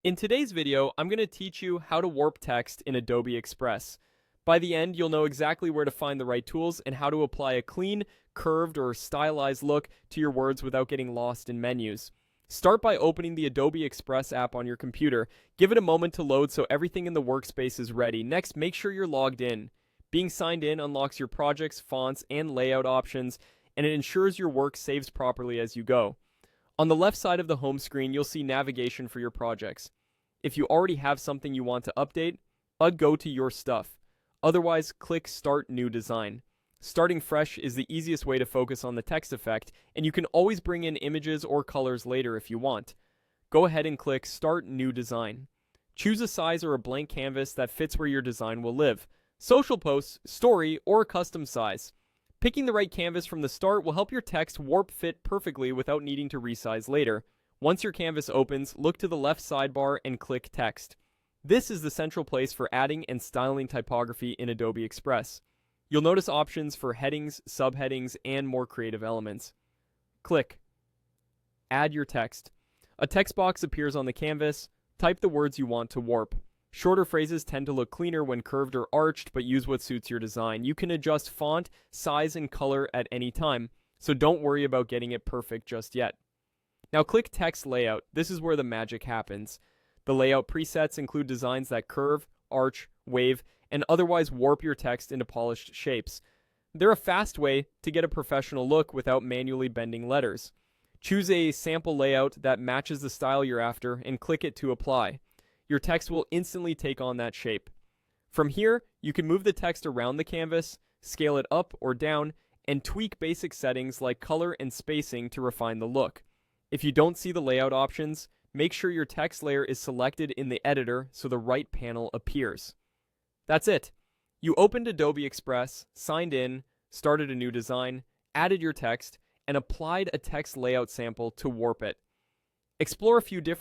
In today's video, I'm going to teach you how to warp text in Adobe Express. By the end, you'll know exactly where to find the right tools and how to apply a clean, curved, or stylized look to your words without getting lost in menus. Start by opening the Adobe Express app on your computer. Give it a moment to load so everything in the workspace is ready. Next, make sure you're logged in. Being signed in unlocks your projects, fonts, and layout options, and it ensures your work saves properly as you go. On the left side of the home screen, you'll see navigation for your projects. If you already have something you want to update, go to Your Stuff. Otherwise, click Start New Design. Starting fresh is the easiest way to focus on the text effect, and you can always bring in images or colors later if you want. Go ahead and click Start New Design. Choose a size or a blank canvas that fits where your design will live. Social posts, story, or custom size. Picking the right canvas from the start will help your text warp fit perfectly without needing to resize later. Once your canvas opens, look to the left sidebar and click Text. This is the central place for adding and styling typography in Adobe Express. You'll notice options for headings, subheadings, and more creative elements. Click Add your text. A text box appears on the canvas. Type the words you want to warp. Shorter phrases tend to look cleaner when curved or arched, but use what suits your design. You can adjust font, size, and color at any time, so don't worry about getting it perfect just yet. Now click Text Layout. This is where the magic happens. The layout presets include designs that curve, arch, wave, and otherwise warp your text into polished shapes. They're a fast way to get a professional look without manually bending letters. Choose a sample layout that matches the style you're after and click it to apply. Your text will instantly take on that shape. From here, you can move the text around the canvas, scale it up or down, and tweak basic settings like color and spacing to refine the look. If you don't see the layout options, make sure your text layer is selected in the editor so the right panel appears. That's it. You opened Adobe Express, signed in, started a new design, added your text, and applied a text layout sample to warp it. Explore a few different